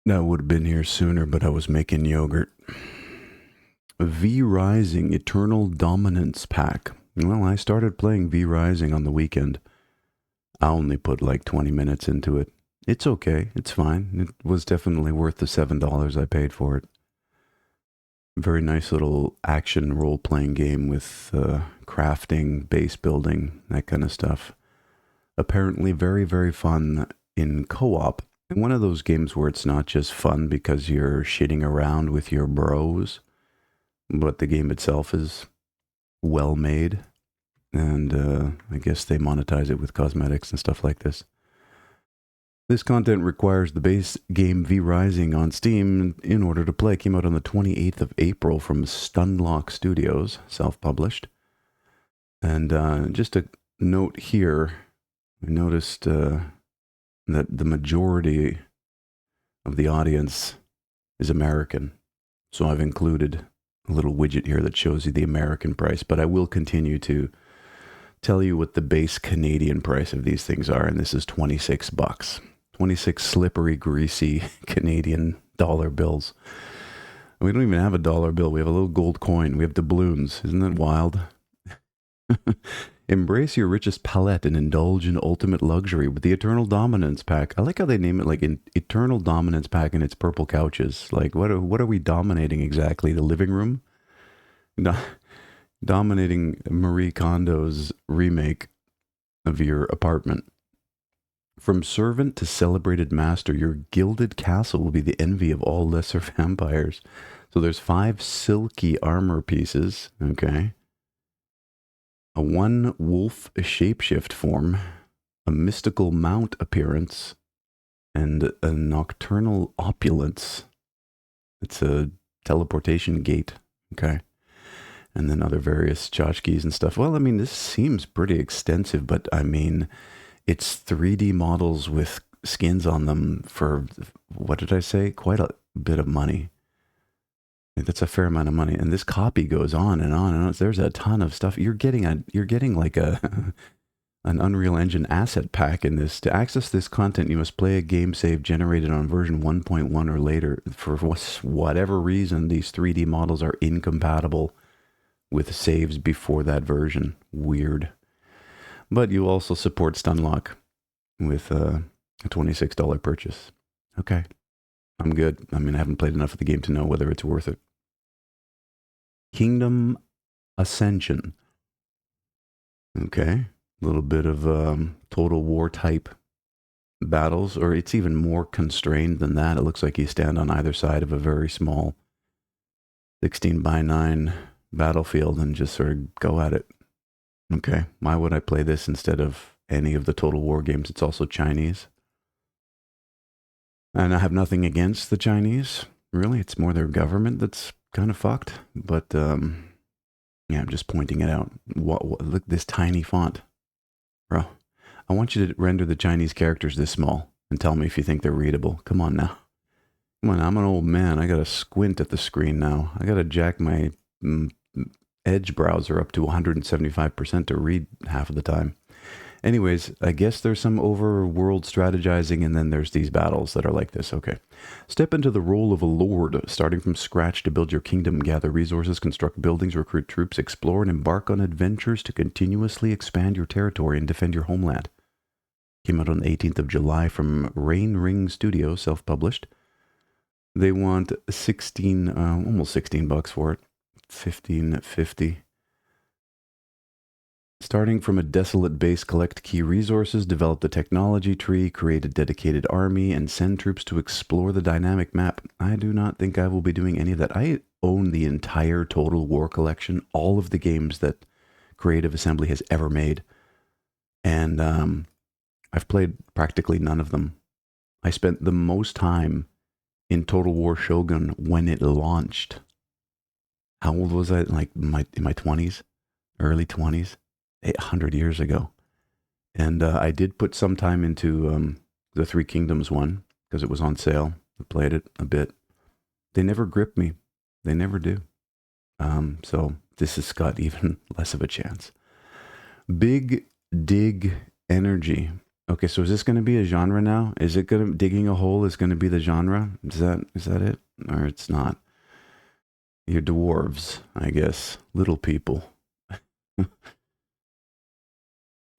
I would have been here sooner, but I was making yogurt. V Rising Eternal Dominance Pack. Well, I started playing V Rising on the weekend. I only put like 20 minutes into it. It's okay. It's fine. It was definitely worth the $7 I paid for it. Very nice little action role playing game with crafting, base building, that kind of stuff. Apparently, very, very fun in co op. And one of those games where it's not just fun because you're shitting around with your bros, but the game itself is well made. And I guess they monetize it with cosmetics and stuff like this. This content requires the base game V Rising on Steam in order to play. It came out on the 28th of April from Stunlock Studios, self-published. And just a note here, I noticed that the majority of the audience is American. So I've included a little widget here that shows you the American price, but I will continue to tell you what the base Canadian price of these things are, and this is $26. 26 slippery, greasy Canadian dollar bills. We don't even have a dollar bill. We have a little gold coin. We have doubloons. Isn't that wild? Embrace your richest palette and indulge in ultimate luxury with the Eternal Dominance Pack. I like how they name it like an Eternal Dominance Pack and it's purple couches. Like, what are we dominating exactly? The living room? No, dominating Marie Kondo's remake of your apartment. From servant to celebrated master, your gilded castle will be the envy of all lesser vampires. So there's 5 silky armor pieces, okay? A 1 wolf shapeshift form, a mystical mount appearance, and a nocturnal opulence. It's a teleportation gate, okay? And then other various tchotchkes and stuff. Well, I mean, this seems pretty extensive, but I mean, it's 3D models with skins on them for, what did I say? Quite a bit of money. That's a fair amount of money. And this copy goes on and on and on. There's a ton of stuff. You're getting like a an Unreal Engine asset pack in this. To access this content, you must play a game save generated on version 1.1 or later. For whatever reason, these 3D models are incompatible with saves before that version. Weird. But you also support Stunlock with a $26 purchase. Okay. I'm good. I mean, I haven't played enough of the game to know whether it's worth it. Kingdom Ascension. Okay. A little bit of Total War type battles, or it's even more constrained than that. It looks like you stand on either side of a very small 16 by 9 battlefield and just sort of go at it. Okay. Why would I play this instead of any of the Total War games? It's also Chinese. And I have nothing against the Chinese. Really, it's more their government that's kind of fucked. But yeah, I'm just pointing it out. Look, this tiny font, bro. I want you to render the Chinese characters this small and tell me if you think they're readable. Come on now. Come on, I'm an old man. I gotta squint at the screen now. I gotta jack my Edge browser up to 175% to read half of the time. Anyways, I guess there's some overworld strategizing, and then there's these battles that are like this. Okay. Step into the role of a lord, starting from scratch to build your kingdom, gather resources, construct buildings, recruit troops, explore, and embark on adventures to continuously expand your territory and defend your homeland. Came out on the 18th of July from Rain Ring Studio, self-published. They want 16, almost $16 for it. 15.50. Starting from a desolate base, collect key resources, develop the technology tree, create a dedicated army, and send troops to explore the dynamic map. I do not think I will be doing any of that. I own the entire Total War collection, all of the games that Creative Assembly has ever made. And I've played practically none of them. I spent the most time in Total War Shogun when it launched. How old was I? Like in my 20s, early 20s. 100 years ago. And I did put some time into the Three Kingdoms one because it was on sale. I played it a bit. They never grip me. They never do. So this has got even less of a chance. Big Dig Energy. Okay, so is this going to be a genre now? Is it going to digging a hole is going to be the genre? Is that it, or it's not? You're dwarves, I guess, little people.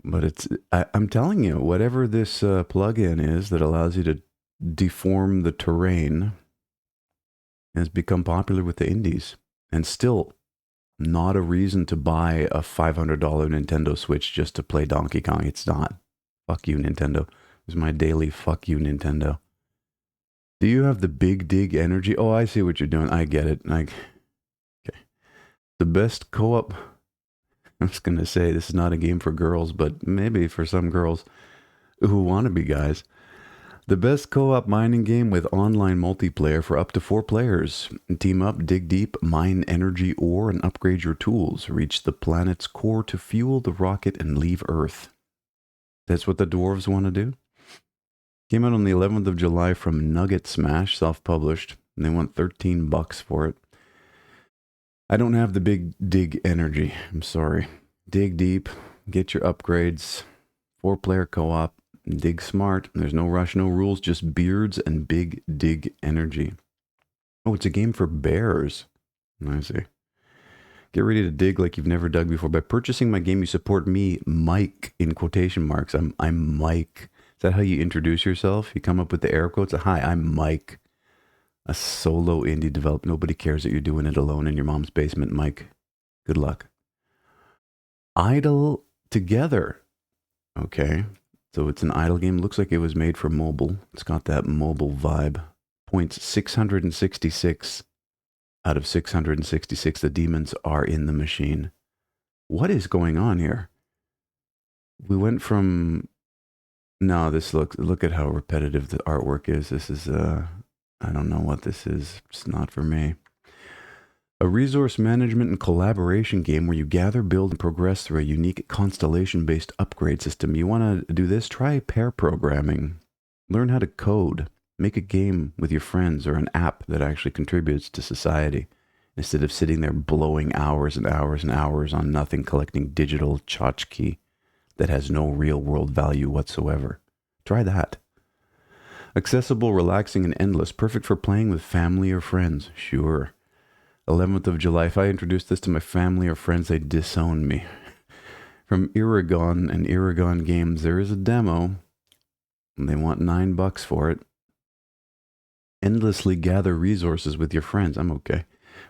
But I'm telling you, whatever this plugin is that allows you to deform the terrain has become popular with the indies, and still not a reason to buy a $500 Nintendo Switch just to play Donkey Kong. It's not. Fuck you, Nintendo. This is my daily fuck you, Nintendo. Do you have the big dig energy? Oh, I see what you're doing. I get it. Okay. The best co-op. I was going to say this is not a game for girls, but maybe for some girls who want to be guys. The best co-op mining game with online multiplayer for up to 4 players. Team up, dig deep, mine energy ore, and upgrade your tools. Reach the planet's core to fuel the rocket and leave Earth. That's what the dwarves want to do? Came out on the 11th of July from Nugget Smash, self-published. And they want $13 for it. I don't have the big dig energy. I'm sorry. Dig deep, get your upgrades, 4-player co-op, dig smart. There's no rush, no rules, just beards and big dig energy. Oh, it's a game for bears. I see. Get ready to dig like you've never dug before. By purchasing my game, you support me, Mike, in quotation marks. I'm Mike. Is that how you introduce yourself? You come up with the air quotes? Hi, I'm Mike. A solo indie developer. Nobody cares that you're doing it alone in your mom's basement, Mike. Good luck. Idle Together. Okay. So it's an idle game. Looks like it was made for mobile. It's got that mobile vibe. Points 666 out of 666. The demons are in the machine. What is going on here? We went from... No, look at how repetitive the artwork is. This is, I don't know what this is. It's not for me. A resource management and collaboration game where you gather, build, and progress through a unique constellation-based upgrade system. You want to do this? Try pair programming. Learn how to code. Make a game with your friends or an app that actually contributes to society instead of sitting there blowing hours and hours and hours on nothing, collecting digital tchotchke that has no real-world value whatsoever. Try that. Accessible, relaxing, and endless. Perfect for playing with family or friends. Sure. 11th of July. If I introduce this to my family or friends, they disown me. From Iragon and Iragon Games, there is a demo. And they want $9 for it. Endlessly gather resources with your friends. I'm okay.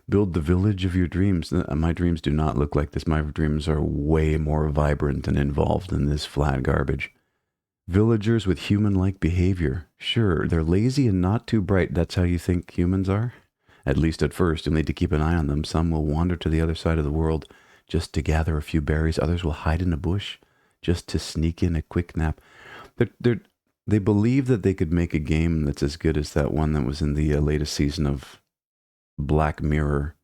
Build the village of your dreams. My dreams do not look like this. My dreams are way more vibrant and involved than this flat garbage. Villagers with human-like behavior. Sure, they're lazy and not too bright. That's how you think humans are? At least at first. You'll need to keep an eye on them. Some will wander to the other side of the world just to gather a few berries. Others will hide in a bush just to sneak in a quick nap. They believe that they could make a game that's as good as that one that was in the latest season of Black Mirror.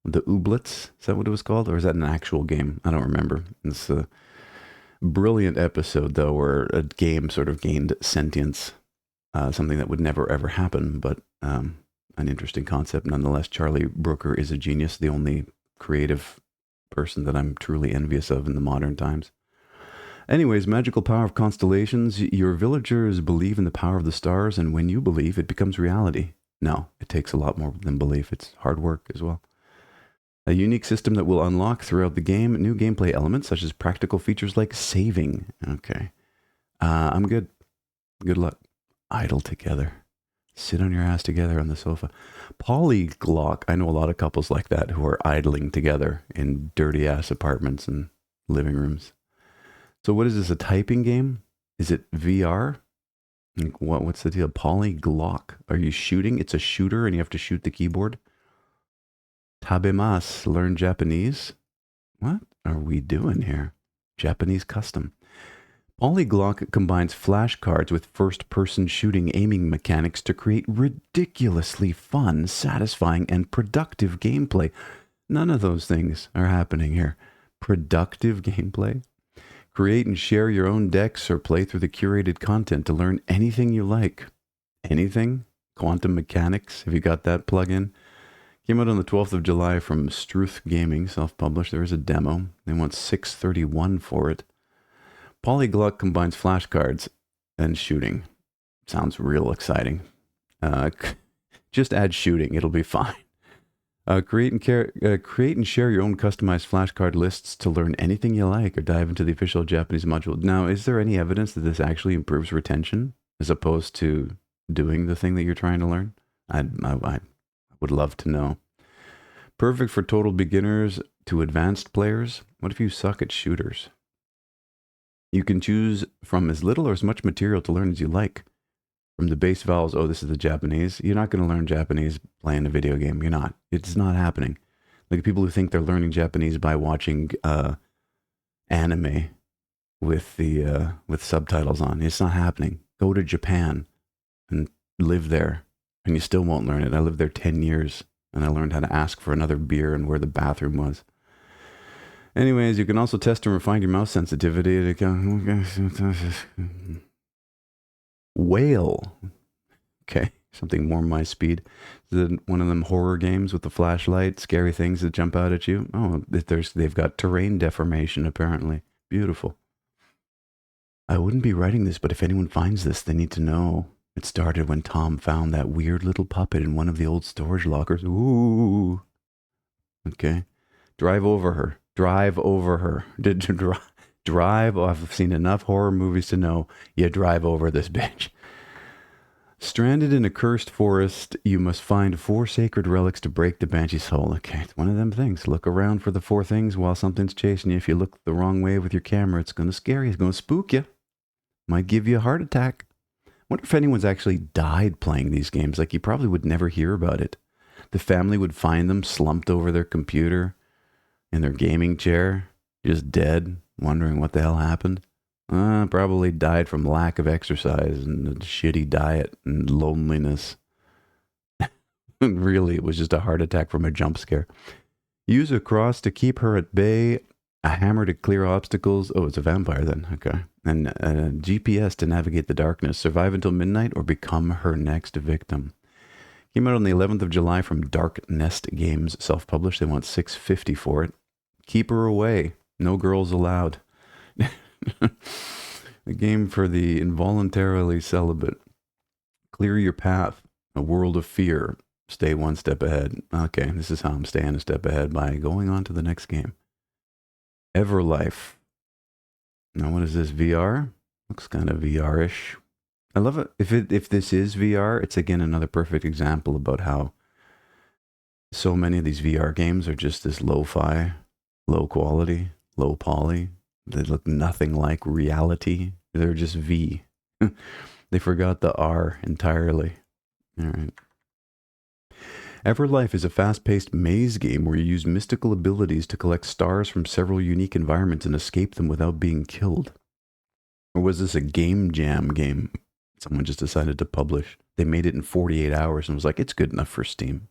The Ooblets? Is that what it was called? Or is that an actual game? I don't remember. It's a brilliant episode, though, where a game sort of gained sentience. Something that would never, ever happen, but an interesting concept nonetheless. Charlie Brooker is a genius, the only creative person that I'm truly envious of in the modern times. Anyways, magical power of constellations. Your villagers believe in the power of the stars, and when you believe, it becomes reality. No, it takes a lot more than belief. It's hard work as well. A unique system that will unlock throughout the game new gameplay elements, such as practical features like saving. Okay. I'm good. Good luck. Idle together. Sit on your ass together on the sofa. Polyglock. I know a lot of couples like that who are idling together in dirty ass apartments and living rooms. So what is this, a typing game? Is it VR? What's the deal? Polyglock. Are you shooting? It's a shooter and you have to shoot the keyboard? Tabemas. Learn Japanese? What are we doing here? Japanese custom. Polyglock combines flashcards with first-person shooting aiming mechanics to create ridiculously fun, satisfying, and productive gameplay. None of those things are happening here. Productive gameplay? Create and share your own decks or play through the curated content to learn anything you like. Anything? Quantum Mechanics? Have you got that plug-in? Came out on the 12th of July from Struth Gaming, self-published. There is a demo. They want $6.31 for it. Polyglock combines flashcards. and shooting. Sounds real exciting. Just add shooting. It'll be fine. Create and share your own customized flashcard lists to learn anything you like or dive into the official Japanese module. Now, is there any evidence that this actually improves retention as opposed to doing the thing that you're trying to learn? I would love to know. Perfect for total beginners to advanced players. What if you suck at shooters? You can choose from as little or as much material to learn as you like. From the base vowels, oh, this is the Japanese. You're not going to learn Japanese playing a video game. You're not. It's not happening. Like people who think they're learning Japanese by watching anime with the with subtitles on. It's not happening. Go to Japan and live there, and you still won't learn it. I lived there 10 years, and I learned how to ask for another beer and where the bathroom was. Anyways, you can also test and refine your mouse sensitivity. Whale. Okay, something more my speed. Is it one of them horror games with the flashlight, scary things that jump out at you? Oh, they've got terrain deformation, apparently. Beautiful. I wouldn't be writing this, but if anyone finds this, they need to know. It started when Tom found that weird little puppet in one of the old storage lockers. Ooh. Okay. Drive over her. Drive over her. Drive. Oh, I've seen enough horror movies to know you drive over this bitch. Stranded in a cursed forest, you must find 4 sacred relics to break the banshee's soul. Okay, it's one of them things. Look around for the 4 things while something's chasing you. If you look the wrong way with your camera, it's going to scare you. It's going to spook you. Might give you a heart attack. Wonder if anyone's actually died playing these games. Like, you probably would never hear about it. The family would find them slumped over their computer in their gaming chair, just dead, wondering what the hell happened. Probably died from lack of exercise and a shitty diet and loneliness. Really, it was just a heart attack from a jump scare. Use a cross to keep her at bay, a hammer to clear obstacles. Oh, it's a vampire then. Okay. And a GPS to navigate the darkness. Survive until midnight or become her next victim. Came out on the 11th of July from Dark Nest Games, self-published. They want $6.50 for it. Keep her away. No girls allowed. A game for the involuntarily celibate. Clear your path. A world of fear. Stay one step ahead. Okay, this is how I'm staying a step ahead by going on to the next game. Everlife. Now, what is this? VR? Looks kind of VR-ish. I love it. If this is VR, it's again another perfect example about how so many of these VR games are just this lo-fi, low quality, low poly. They look nothing like reality. They're just V. They forgot the R entirely. All right. Everlife is a fast-paced maze game where you use mystical abilities to collect stars from several unique environments and escape them without being killed. Or was this a game jam game someone just decided to publish? They made it in 48 hours and was like, it's good enough for Steam.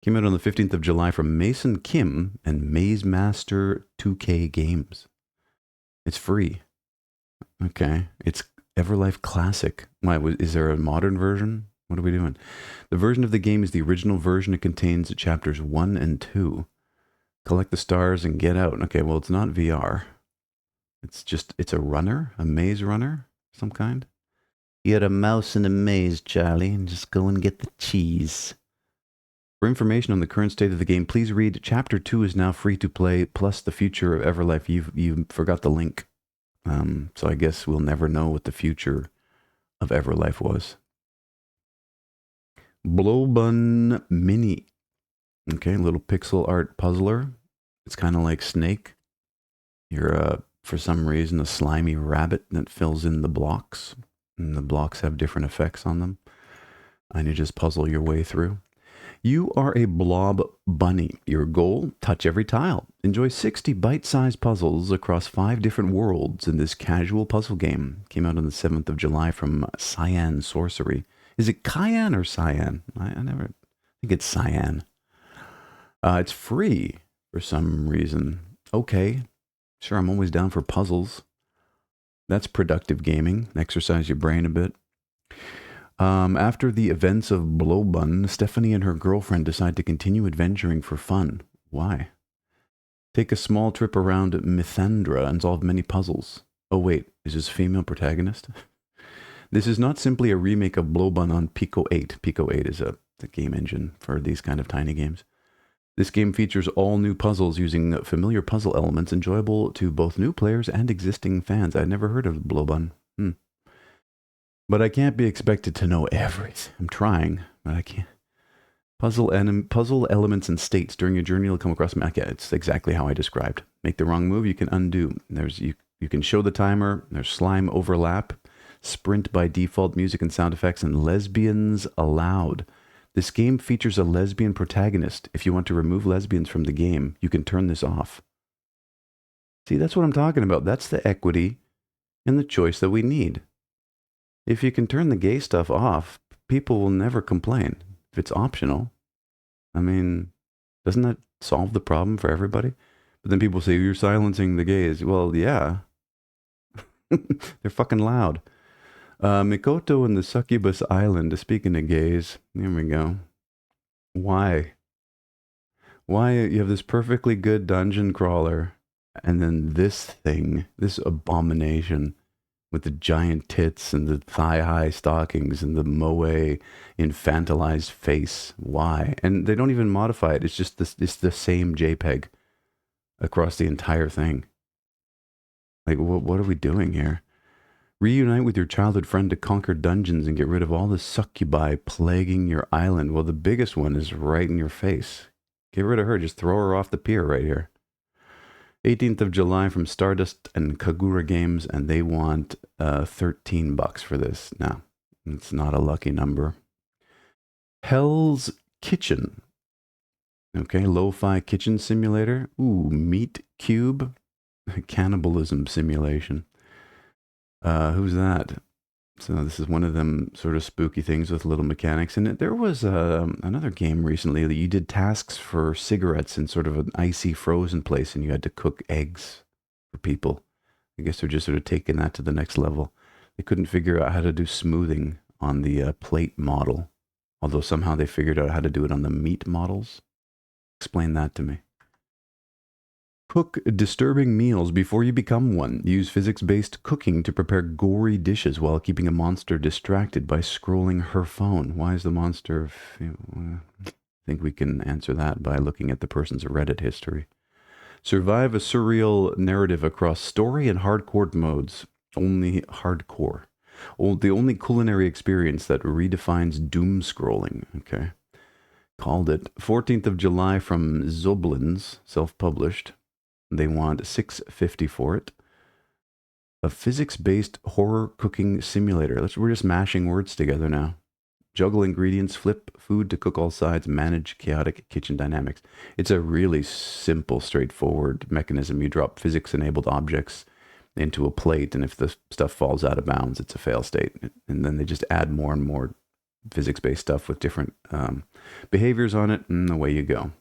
Came out on the 15th of July from Mason Kim and Maze Master 2K Games. It's free. Okay. It's Everlife Classic. Why, is there a modern version? What are we doing? The version of the game is the original version. It contains chapters 1 and 2. Collect the stars and get out. Okay, well, it's not VR. It's a runner, a maze runner, some kind. You're a mouse in a maze, Charlie, and just go and get the cheese. For information on the current state of the game, please read Chapter 2 is now free to play, plus the future of Everlife. You forgot the link. So I guess we'll never know what the future of Everlife was. Blowbun Mini. Okay, little pixel art puzzler. It's kind of like Snake. You're, for some reason, a slimy rabbit that fills in the blocks. And the blocks have different effects on them. And you just puzzle your way through. You are a blob bunny. Your goal, touch every tile. Enjoy 60 bite-sized puzzles across 5 different worlds in this casual puzzle game. Came out on the 7th of July from Cyan Sorcery. Is it Cyan or Cyan? I think it's Cyan. It's free for some reason. Okay. Sure, I'm always down for puzzles. That's productive gaming. Exercise your brain a bit. After the events of Blowbun, Stephanie and her girlfriend decide to continue adventuring for fun. Why? Take a small trip around Mythandra and solve many puzzles. Oh wait, is this female protagonist? This is not simply a remake of Blowbun on Pico 8. Pico 8 is the game engine for these kind of tiny games. This game features all new puzzles using familiar puzzle elements enjoyable to both new players and existing fans. I'd never heard of Blowbun. But I can't be expected to know everything. I'm trying, but I can't. Puzzle elements and states during your journey will come across. Okay, it's exactly how I described. Make the wrong move, you can undo. You can show the timer. There's slime overlap, sprint by default, music and sound effects, and lesbians allowed. This game features a lesbian protagonist. If you want to remove lesbians from the game, you can turn this off. See, that's what I'm talking about. That's the equity and the choice that we need. If you can turn the gay stuff off, people will never complain. If it's optional, I mean, doesn't that solve the problem for everybody? But then people say, you're silencing the gays. Well, yeah. They're fucking loud. Mikoto and the Succubus Island, speaking of gays, here we go. Why? Why you have this perfectly good dungeon crawler, and then this thing, this abomination, with the giant tits and the thigh-high stockings and the moe infantilized face. Why? And they don't even modify it. It's just it's the same JPEG across the entire thing. Like, what are we doing here? Reunite with your childhood friend to conquer dungeons and get rid of all the succubi plaguing your island. Well, the biggest one is right in your face. Get rid of her. Just throw her off the pier right here. 18th of July from Stardust and Kagura Games, and they want $13 for this. Now, it's not a lucky number. Hell's Kitchen. Okay, lo-fi kitchen simulator. Ooh, Meat Cube. Cannibalism simulation. Who's that? So this is one of them sort of spooky things with little mechanics. And there was another game recently that you did tasks for cigarettes in sort of an icy frozen place, and you had to cook eggs for people. I guess they're just sort of taking that to the next level. They couldn't figure out how to do smoothing on the plate model, although somehow they figured out how to do it on the meat models. Explain that to me. Cook disturbing meals before you become one. Use physics-based cooking to prepare gory dishes while keeping a monster distracted by scrolling her phone. Why is the monster... I think we can answer that by looking at the person's Reddit history. Survive a surreal narrative across story and hardcore modes. Only hardcore. The only culinary experience that redefines doom scrolling. Okay. Called it. 14th of July from Zoblins, self-published. They want $6.50 for it. A physics-based horror cooking simulator. We're just mashing words together now. Juggle ingredients, flip food to cook all sides, manage chaotic kitchen dynamics. It's a really simple, straightforward mechanism. You drop physics-enabled objects into a plate, and if the stuff falls out of bounds, it's a fail state. And then they just add more and more physics-based stuff with different behaviors on it, and away you go.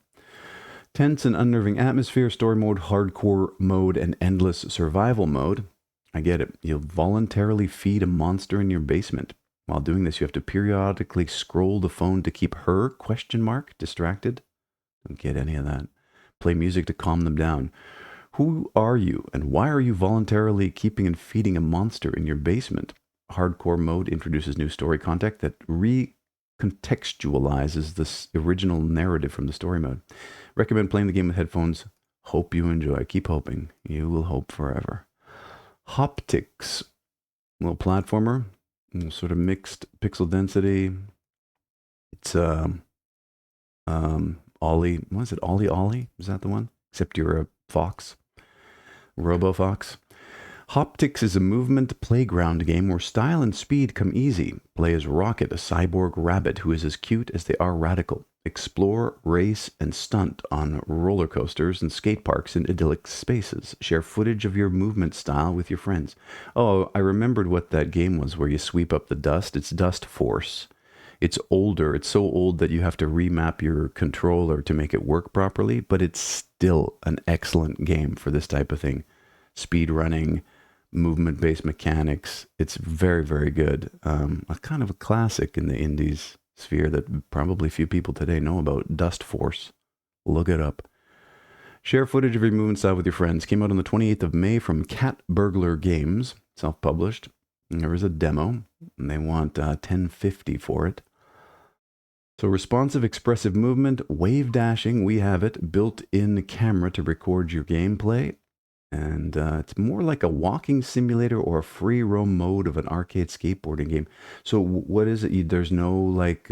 Tense and unnerving atmosphere, story mode, hardcore mode, and endless survival mode. I get it. You'll voluntarily feed a monster in your basement. While doing this, you have to periodically scroll the phone to keep her, distracted. Don't get any of that. Play music to calm them down. Who are you, and why are you voluntarily keeping and feeding a monster in your basement? Hardcore mode introduces new story content that recontextualizes the original narrative from the story mode. Recommend playing the game with headphones. Hope you enjoy. Keep hoping. You will hope forever. Hoptics. Little platformer. Sort of mixed pixel density. It's Ollie. What is it? Ollie? Is that the one? Except you're a fox. RoboFox. Hoptics is a movement playground game where style and speed come easy. Play as Rocket, a cyborg rabbit who is as cute as they are radical. Explore, race, and stunt on roller coasters and skate parks in idyllic spaces. Share footage of your movement style with your friends. Oh, I remembered what that game was where you sweep up the dust. It's Dust Force. It's older. It's so old that you have to remap your controller to make it work properly, but it's still an excellent game for this type of thing. Speed running, movement-based mechanics. It's very, very good. A kind of a classic in the indies sphere that probably few people today know about. Dust Force. Look it up. Share footage of your movement style with your friends. Came out on the 28th of May from Cat Burglar Games. Self-published. And there is a demo, and they want 1050 for it. So responsive expressive movement, wave dashing, we have it, built-in camera to record your gameplay. And it's more like a walking simulator or a free roam mode of an arcade skateboarding game. So what is it? There's no like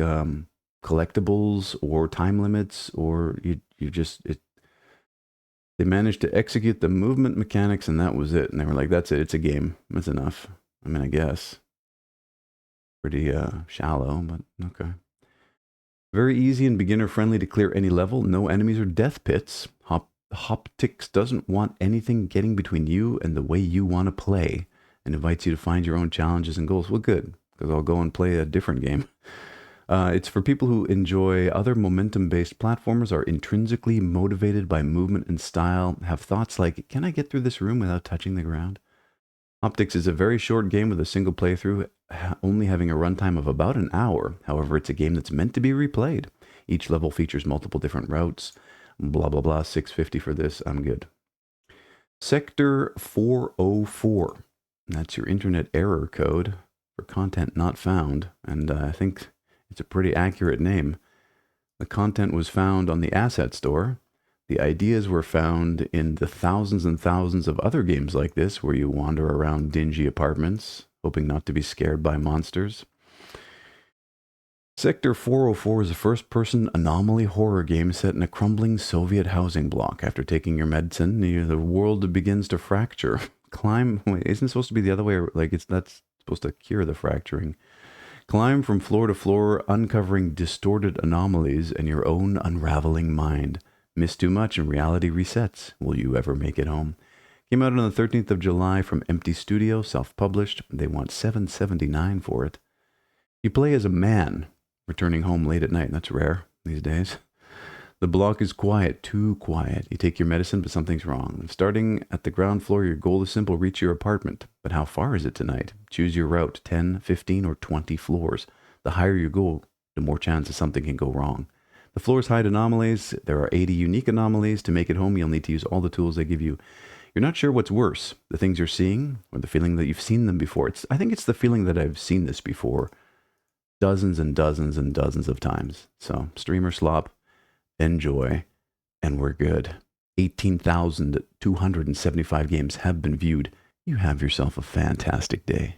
collectibles or time limits, or you just they managed to execute the movement mechanics and that was it. And they were like, that's it. It's a game. That's enough. I mean, I guess pretty shallow, but okay. Very easy and beginner friendly to clear any level. No enemies or death pits. Hoptics doesn't want anything getting between you and the way you want to play, and invites you to find your own challenges and goals. Well, good, because I'll go and play a different game. It's for people who enjoy other momentum-based platformers, are intrinsically motivated by movement and style, have thoughts like, can I get through this room without touching the ground? Hoptics is a very short game with a single playthrough, only having a runtime of about an hour. However, it's a game that's meant to be replayed. Each level features multiple different routes. Blah, blah, blah. 650 for this. I'm good. Sector 404. That's your internet error code for content not found. And I think it's a pretty accurate name. The content was found on the Asset Store. The ideas were found in the thousands and thousands of other games like this, where you wander around dingy apartments, hoping not to be scared by monsters. Sector 404 is a first-person anomaly horror game set in a crumbling Soviet housing block. After taking your medicine, the world begins to fracture. Climb... Wait, isn't it supposed to be the other way? Like, that's supposed to cure the fracturing. Climb from floor to floor, uncovering distorted anomalies and your own unraveling mind. Miss too much and reality resets. Will you ever make it home? Came out on the 13th of July from Empty Studio, self-published. They want $7.79 for it. You play as a man returning home late at night. That's rare these days. The block is quiet, too quiet. You take your medicine, but something's wrong. Starting at the ground floor, your goal is simple: reach your apartment. But how far is it tonight? Choose your route: 10, 15, or 20 floors. The higher you go, the more chances something can go wrong. The floors hide anomalies. There are 80 unique anomalies. To make it home, you'll need to use all the tools they give you. You're not sure what's worse, the things you're seeing or the feeling that you've seen them before. I think it's the feeling that I've seen this before dozens and dozens and dozens of times. So, streamer slop, enjoy, and we're good. 18,275 games have been viewed. You have yourself a fantastic day.